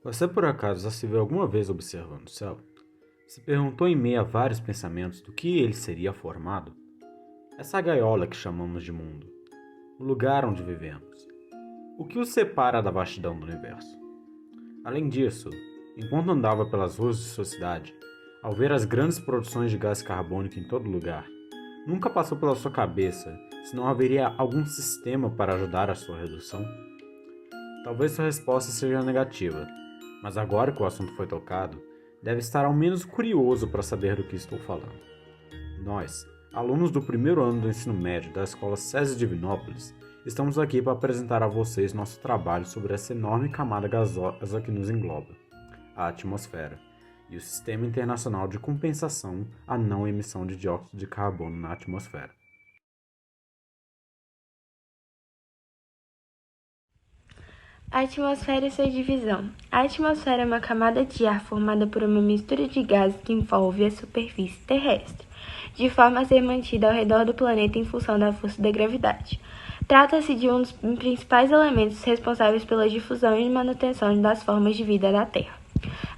Você por acaso já se viu alguma vez observando o céu? Se perguntou em meio a vários pensamentos do que ele seria formado? Essa gaiola que chamamos de mundo, o lugar onde vivemos. O que o separa da vastidão do universo? Além disso, enquanto andava pelas ruas de sua cidade, ao ver as grandes produções de gás carbônico em todo lugar, nunca passou pela sua cabeça se não haveria algum sistema para ajudar a sua redução? Talvez sua resposta seja negativa, mas agora que o assunto foi tocado, deve estar ao menos curioso para saber do que estou falando. Nós, alunos do primeiro ano do ensino médio da Escola SESI Divinópolis, estamos aqui para apresentar a vocês nosso trabalho sobre essa enorme camada gasosa que nos engloba, a atmosfera, e o Sistema Internacional de Compensação à Não Emissão de Dióxido de Carbono na Atmosfera. A atmosfera e sua divisão. A atmosfera é uma camada de ar formada por uma mistura de gases que envolve a superfície terrestre, de forma a ser mantida ao redor do planeta em função da força da gravidade. Trata-se de um dos principais elementos responsáveis pela difusão e manutenção das formas de vida da Terra.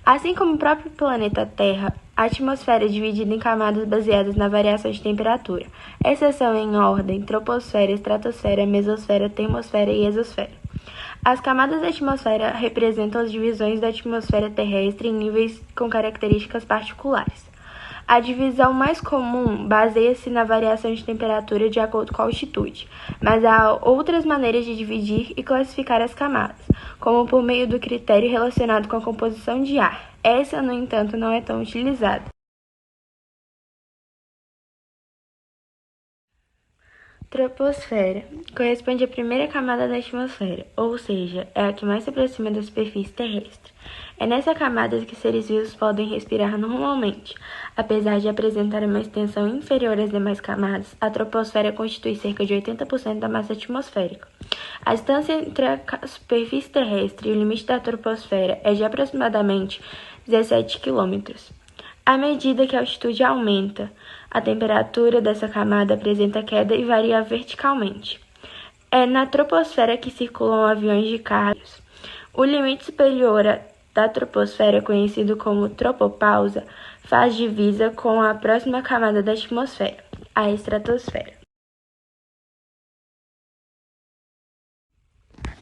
Assim como o próprio planeta Terra, a atmosfera é dividida em camadas baseadas na variação de temperatura, exceção em ordem: troposfera, estratosfera, mesosfera, termosfera e exosfera. As camadas da atmosfera representam as divisões da atmosfera terrestre em níveis com características particulares. A divisão mais comum baseia-se na variação de temperatura de acordo com a altitude, mas há outras maneiras de dividir e classificar as camadas, como por meio do critério relacionado com a composição de ar. Essa, no entanto, não é tão utilizada. Troposfera corresponde à primeira camada da atmosfera, ou seja, é a que mais se aproxima da superfície terrestre. É nessa camada que seres vivos podem respirar normalmente. Apesar de apresentar uma extensão inferior às demais camadas, a troposfera constitui cerca de 80% da massa atmosférica. A distância entre a superfície terrestre e o limite da troposfera é de aproximadamente 17 quilômetros. À medida que a altitude aumenta, a temperatura dessa camada apresenta queda e varia verticalmente. É na troposfera que circulam aviões de cargas. O limite superior da troposfera, conhecido como tropopausa, faz divisa com a próxima camada da atmosfera, a estratosfera.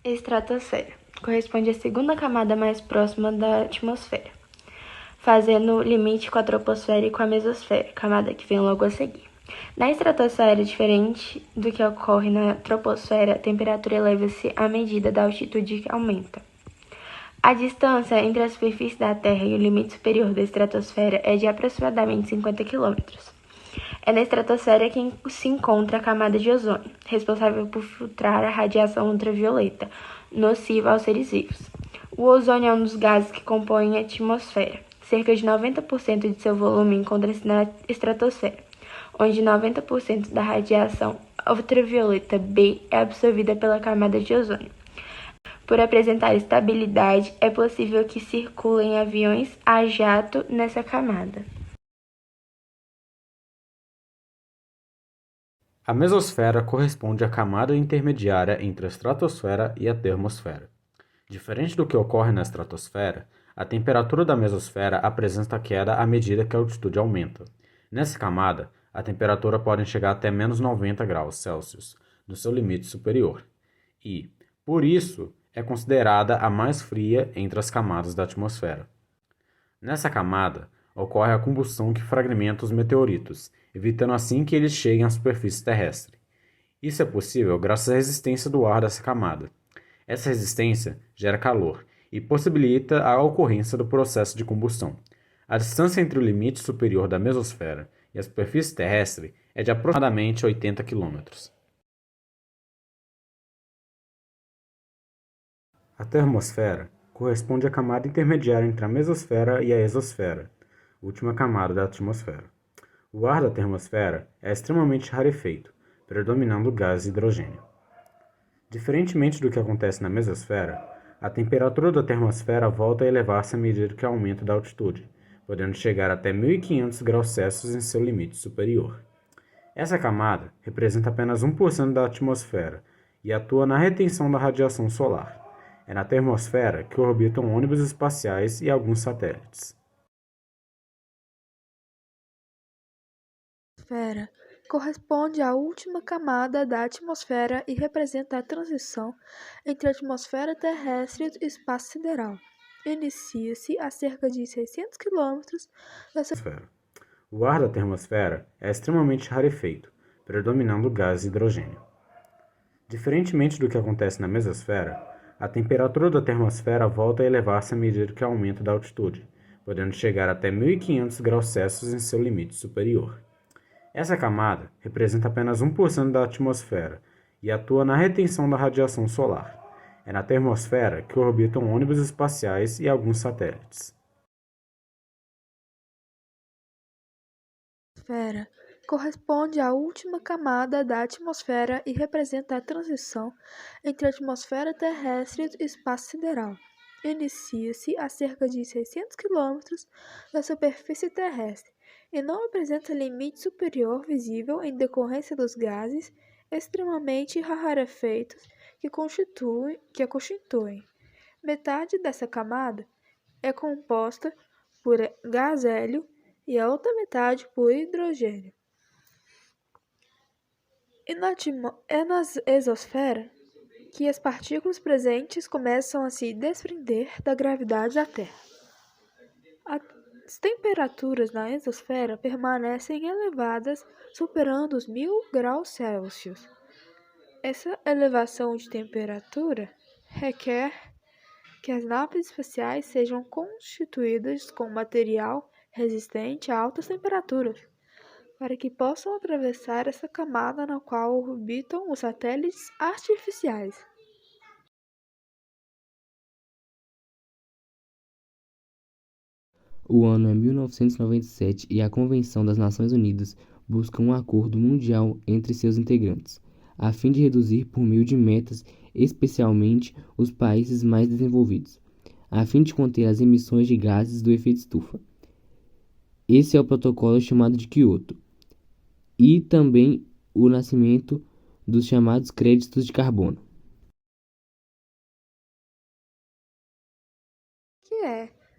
Estratosfera corresponde à segunda camada mais próxima da atmosfera, fazendo limite com a troposfera e com a mesosfera, camada que vem logo a seguir. Na estratosfera, diferente do que ocorre na troposfera, a temperatura eleva-se à medida da altitude que aumenta. A distância entre a superfície da Terra e o limite superior da estratosfera é de aproximadamente 50 km. É na estratosfera que se encontra a camada de ozônio, responsável por filtrar a radiação ultravioleta, nociva aos seres vivos. O ozônio é um dos gases que compõem a atmosfera. Cerca de 90% de seu volume encontra-se na estratosfera, onde 90% da radiação ultravioleta B é absorvida pela camada de ozônio. Por apresentar estabilidade, é possível que circulem aviões a jato nessa camada. A mesosfera corresponde à camada intermediária entre a estratosfera e a termosfera. Diferente do que ocorre na estratosfera, a temperatura da mesosfera apresenta queda à medida que a altitude aumenta. Nessa camada, a temperatura pode chegar até menos 90 graus Celsius, no seu limite superior, e, por isso, é considerada a mais fria entre as camadas da atmosfera. Nessa camada, ocorre a combustão que fragmenta os meteoritos, evitando assim que eles cheguem à superfície terrestre. Isso é possível graças à resistência do ar dessa camada. Essa resistência gera calor e possibilita a ocorrência do processo de combustão. A distância entre o limite superior da mesosfera e a superfície terrestre é de aproximadamente 80 km. A termosfera corresponde à camada intermediária entre a mesosfera e a exosfera, última camada da atmosfera. O ar da termosfera é extremamente rarefeito, predominando o gás hidrogênio. Diferentemente do que acontece na mesosfera, a temperatura da termosfera volta a elevar-se à medida que aumenta da altitude, podendo chegar até 1500 graus Celsius em seu limite superior. Essa camada representa apenas 1% da atmosfera e atua na retenção da radiação solar. É na termosfera que orbitam ônibus espaciais e alguns satélites. A atmosfera corresponde à última camada da atmosfera e representa a transição entre a atmosfera terrestre e o espaço sideral. Inicia-se a cerca de 600 quilômetros da Atmosfera. O ar da termosfera é extremamente rarefeito, predominando o gás hidrogênio. Diferentemente do que acontece na mesosfera, a temperatura da termosfera volta a elevar-se à medida que aumenta da altitude, podendo chegar até 1500 graus Celsius em seu limite superior. Essa camada representa apenas 1% da atmosfera e atua na retenção da radiação solar. É na termosfera que orbitam ônibus espaciais e alguns satélites. A atmosfera corresponde à última camada da atmosfera e representa a transição entre a atmosfera terrestre e o espaço sideral. Inicia-se a cerca de 600 quilômetros da superfície terrestre e não apresenta limite superior visível em decorrência dos gases extremamente rarefeitos que a constituem. Metade dessa camada é composta por gás hélio e a outra metade por hidrogênio. É na exosfera que as partículas presentes começam a se desprender da gravidade da Terra. As temperaturas na exosfera permanecem elevadas, superando os 1000 graus Celsius. Essa elevação de temperatura requer que as naves espaciais sejam constituídas com material resistente a altas temperaturas, para que possam atravessar essa camada na qual orbitam os satélites artificiais. O ano é 1997 e a Convenção das Nações Unidas busca um acordo mundial entre seus integrantes, a fim de reduzir por meio de metas, especialmente os países mais desenvolvidos, a fim de conter as emissões de gases do efeito estufa. Esse é o protocolo chamado de Kyoto, e também o nascimento dos chamados créditos de carbono.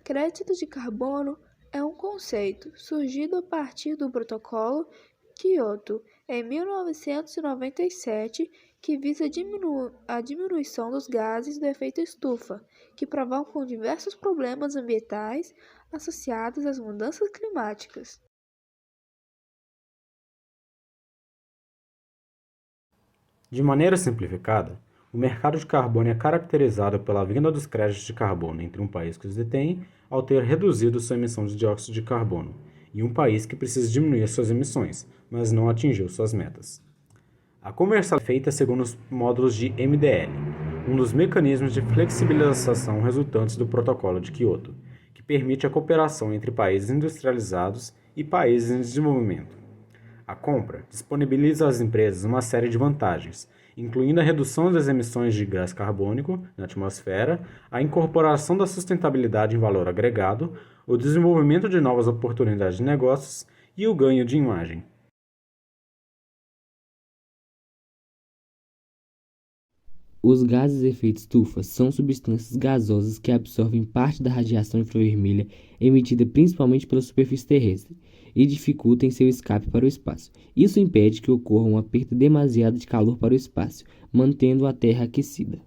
Crédito de carbono é um conceito surgido a partir do Protocolo Kyoto em 1997 que visa a diminuição dos gases do efeito estufa, que provocam diversos problemas ambientais associados às mudanças climáticas. De maneira simplificada, o mercado de carbono é caracterizado pela venda dos créditos de carbono entre um país que os detém, ao ter reduzido sua emissão de dióxido de carbono, e um país que precisa diminuir suas emissões, mas não atingiu suas metas. A comercialização é feita segundo os módulos de MDL, um dos mecanismos de flexibilização resultantes do Protocolo de Kyoto, que permite a cooperação entre países industrializados e países em desenvolvimento. A compra disponibiliza às empresas uma série de vantagens, incluindo a redução das emissões de gás carbônico na atmosfera, a incorporação da sustentabilidade em valor agregado, o desenvolvimento de novas oportunidades de negócios e o ganho de imagem. Os gases de efeito estufa são substâncias gasosas que absorvem parte da radiação infravermelha emitida principalmente pela superfície terrestre e dificultam seu escape para o espaço. Isso impede que ocorra uma perda demasiada de calor para o espaço, mantendo a Terra aquecida.